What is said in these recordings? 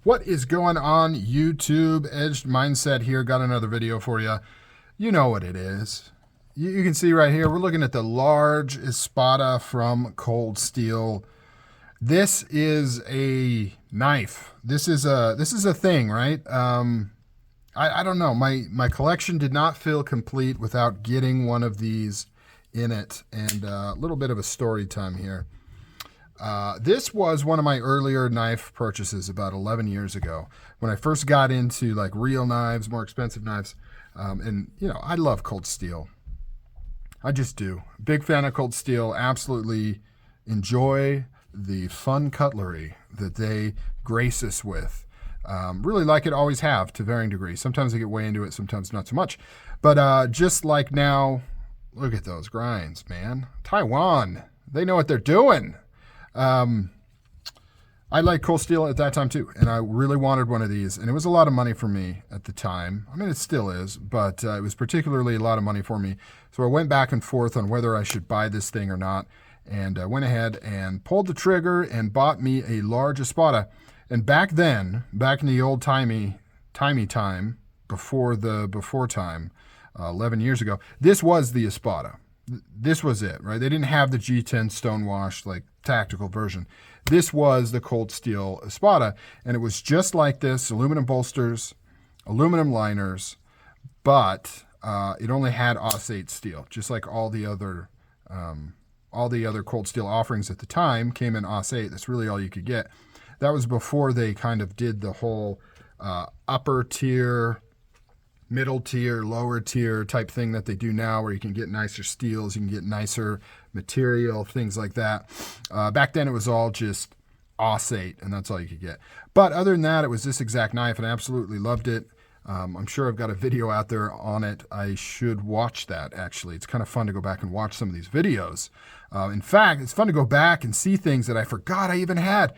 What is going on, YouTube? Edged Mindset here. Got another video for you. You know what it is. You can see right here, we're looking at the Large Espada from Cold Steel. This is a knife. This is a thing, right? I don't know. My collection did not feel complete without getting one of these in it. And a little bit of a story time here. This was one of my earlier knife purchases about 11 years ago when I first got into like real knives, more expensive knives. And you know, I love Cold Steel. I just do. Big fan of Cold Steel. Absolutely enjoy the fun cutlery that they grace us with. Really like it, always have to varying degrees. Sometimes I get way into it, sometimes not so much. But just like now, look at those grinds, man. Taiwan, they know what they're doing. I liked Cold Steel at that time too, and I really wanted one of these, and it was a lot of money for me at the time. I mean, it still is, but it was particularly a lot of money for me. So I went back and forth on whether I should buy this thing or not, and I went ahead and pulled the trigger and bought me a Large Espada. And back then, back in the old timey time, before time, 11 years ago, this was the Espada. This was it, right? They didn't have the G10 stonewashed, like, tactical version. This was the Cold Steel Espada, and it was just like this, aluminum bolsters, aluminum liners, but it only had Aus-8 steel, just like all the other Cold Steel offerings at the time came in Aus-8. That's really all you could get. That was before they kind of did the whole upper tier, middle tier, lower tier type thing that they do now, where you can get nicer steels, you can get nicer material, things like that. Back then it was all just Aus-8, and that's all you could get. But other than that, it was this exact knife, and I absolutely loved it. I'm sure I've got a video out there on it. I should watch that, actually. It's kind of fun to go back and watch some of these videos. In fact, it's fun to go back and see things that I forgot I even had.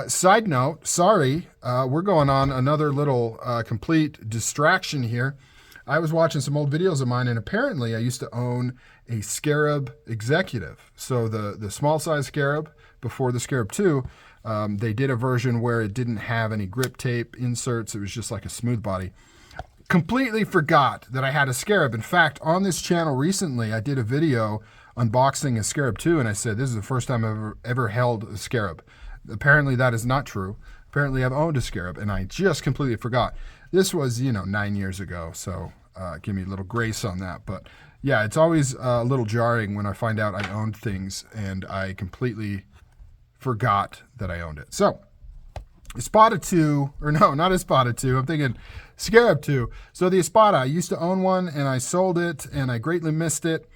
Side note, sorry, we're going on another little complete distraction here. I was watching some old videos of mine, and apparently I used to own a Scarab Executive. So the small size Scarab before the Scarab 2, they did a version where it didn't have any grip tape inserts. It was just like a smooth body. Completely forgot that I had a Scarab. In fact, on this channel recently, I did a video unboxing a Scarab 2, and I said, this is the first time I've ever held a Scarab. Apparently that is not true. Apparently I've owned a Scarab, and I just completely forgot. This was, 9 years ago, so give me a little grace on that. But yeah, it's always a little jarring when I find out I owned things and I completely forgot that I owned it. So Espada 2, or no, not Espada 2, I'm thinking Scarab 2. So the Espada, I used to own one, and I sold it, and I greatly missed it.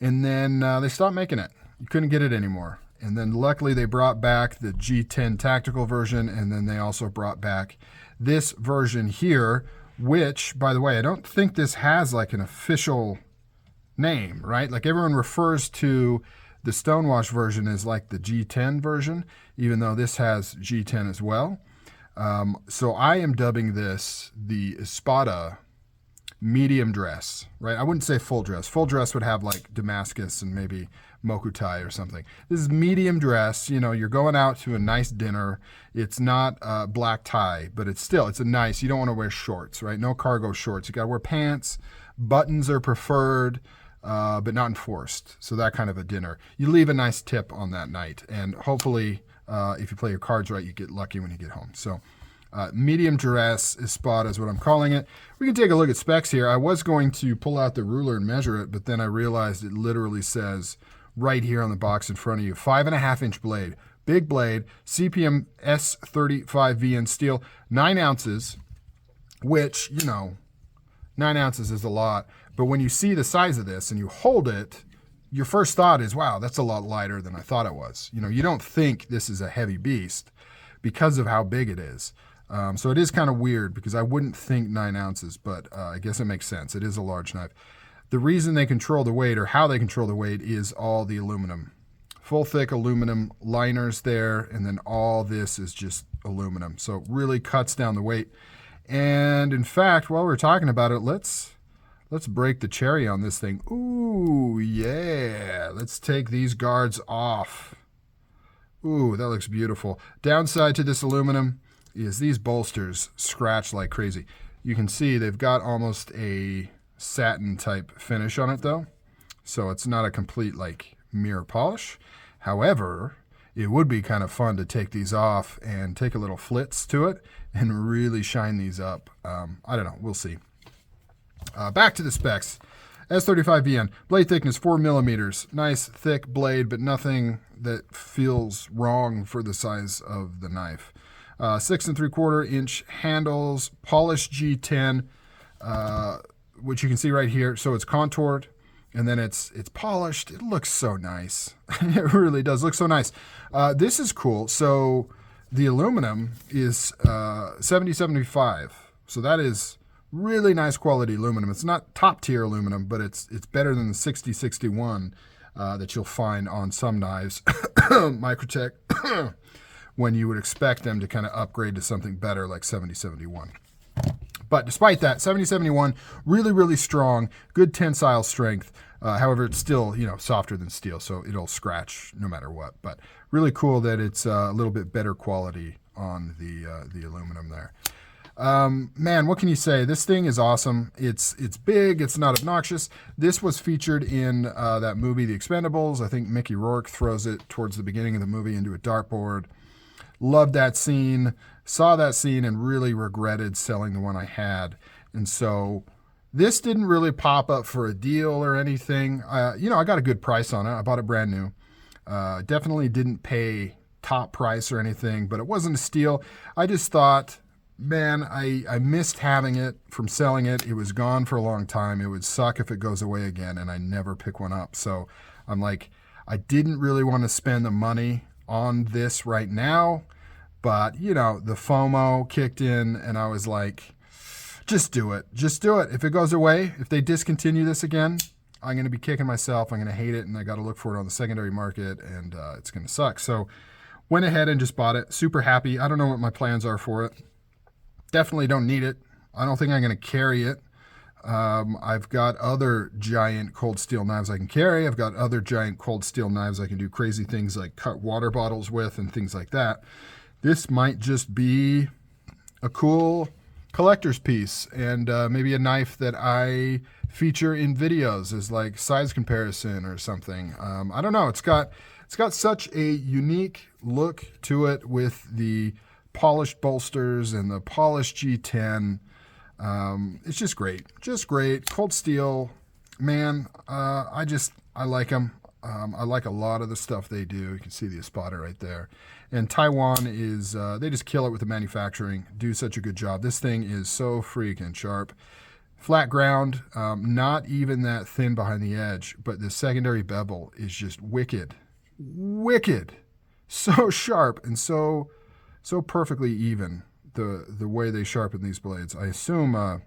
And then they stopped making it. You couldn't get it anymore. And then luckily they brought back the G10 tactical version, and then they also brought back this version here, which, by the way, I don't think this has like an official name, right? Like everyone refers to the Stonewash version as like the G10 version, even though this has G10 as well. So I am dubbing this the Espada medium dress, right? I wouldn't say full dress. Full dress would have like Damascus and maybe Mokutai or something. This is medium dress. You're going out to a nice dinner. It's not black tie, but it's a nice, you don't want to wear shorts, right? No cargo shorts. You got to wear pants. Buttons are preferred, but not enforced. So that kind of a dinner. You leave a nice tip on that night. And hopefully, if you play your cards right, you get lucky when you get home. So medium dress Espada is what I'm calling it. We can take a look at specs here. I was going to pull out the ruler and measure it, but then I realized it literally says right here on the box in front of you, 5.5-inch blade, big blade, CPM S35VN steel, 9 ounces, which, 9 ounces is a lot. But when you see the size of this and you hold it, your first thought is, wow, that's a lot lighter than I thought it was. You don't think this is a heavy beast because of how big it is. So it is kind of weird because I wouldn't think 9 ounces, but I guess it makes sense. It is a large knife. The reason they control the weight, or how they control the weight, is all the aluminum. Full thick aluminum liners there, and then all this is just aluminum. So it really cuts down the weight. And in fact, while we're talking about it, let's break the cherry on this thing. Ooh, yeah. Let's take these guards off. Ooh, that looks beautiful. Downside to this aluminum, is these bolsters scratch like crazy. You can see they've got almost a satin type finish on it though. So it's not a complete like mirror polish. However, it would be kind of fun to take these off and take a little flitz to it and really shine these up. I don't know. We'll see. Back to the specs. S35VN. Blade thickness 4 millimeters. Nice thick blade, but nothing that feels wrong for the size of the knife. 6 3/4 inch handles. Polished G10, which you can see right here. So it's contoured. And then it's polished. It looks so nice. It really does look so nice. This is cool. So the aluminum is 7075. So that is really nice quality aluminum. It's not top tier aluminum, but it's better than the 6061 that you'll find on some knives, Microtech, when you would expect them to kind of upgrade to something better like 7071. But despite that, 7071, really, really strong, good tensile strength. However, it's still, softer than steel, so it'll scratch no matter what. But really cool that it's a little bit better quality on the aluminum there. Man, what can you say? This thing is awesome. It's big. It's not obnoxious. This was featured in that movie, The Expendables. I think Mickey Rourke throws it towards the beginning of the movie into a dartboard. Loved that scene. Saw that scene and really regretted selling the one I had. And so this didn't really pop up for a deal or anything. I got a good price on it. I bought it brand new. Definitely didn't pay top price or anything, but it wasn't a steal. I just thought, man, I missed having it from selling it. It was gone for a long time. It would suck if it goes away again, and I never pick one up. So I'm like, I didn't really want to spend the money on this right now, but the FOMO kicked in and I was like, just do it. Just do it. If it goes away, if they discontinue this again, I'm going to be kicking myself. I'm going to hate it, and I got to look for it on the secondary market, and it's going to suck. So went ahead and just bought it. Super happy. I don't know what my plans are for it. Definitely don't need it. I don't think I'm going to carry it. I've got other giant cold steel knives I can carry. I've got other giant cold steel knives I can do crazy things like cut water bottles with and things like that. This might just be a cool collector's piece and maybe a knife that I feature in videos as like size comparison or something. I don't know. It's got such a unique look to it with the polished bolsters and the polished G10. It's just great. Just great. Cold steel, man, I like them. I like a lot of the stuff they do. You can see the Espada right there. And Taiwan is, they just kill it with the manufacturing, do such a good job. This thing is so freaking sharp. Flat ground, not even that thin behind the edge, but the secondary bevel is just wicked. Wicked. So sharp and so perfectly even, the way they sharpen these blades. I assume, I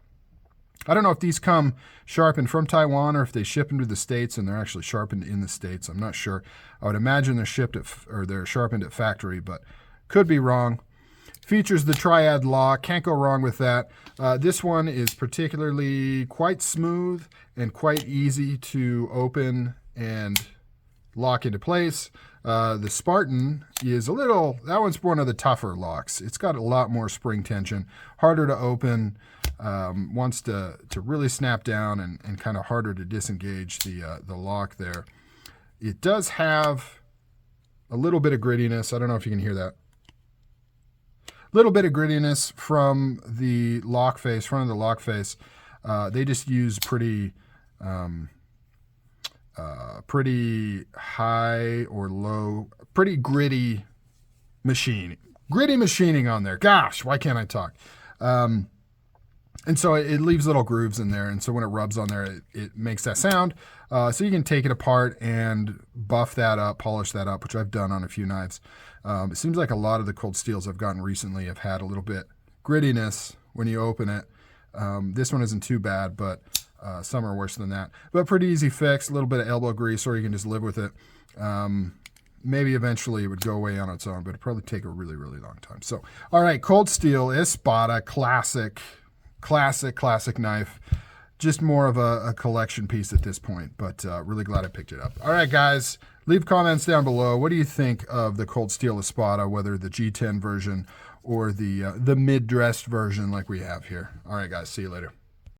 don't know if these come sharpened from Taiwan or if they ship into the States and they're actually sharpened in the States. I'm not sure. I would imagine they're sharpened at factory, but could be wrong. Features the triad lock. Can't go wrong with that. This one is particularly quite smooth and quite easy to open and lock into place. The Spartan is that one's one of the tougher locks. It's got a lot more spring tension, harder to open, wants to really snap down and kind of harder to disengage the lock there. It does have a little bit of grittiness. I don't know if you can hear that. A little bit of grittiness from the lock face, front of the lock face. They just use pretty high or low, pretty gritty machining on there. Gosh, why can't I talk? And so it leaves little grooves in there. And so when it rubs on there, it makes that sound. So you can take it apart and buff that up, polish that up, which I've done on a few knives. It seems like a lot of the cold steels I've gotten recently have had a little bit grittiness when you open it. This one isn't too bad, but some are worse than that. But pretty easy fix, a little bit of elbow grease, or you can just live with it. Maybe eventually it would go away on its own, but it'd probably take a really, really long time. So, all right, cold steel, Espada, classic knife. just more of a collection piece at this point, but really glad I picked it up. All right, guys, leave comments down below. What do you think of the cold steel Espada, whether the G10 version or the mid-dressed version like we have here? All right, guys, see you later.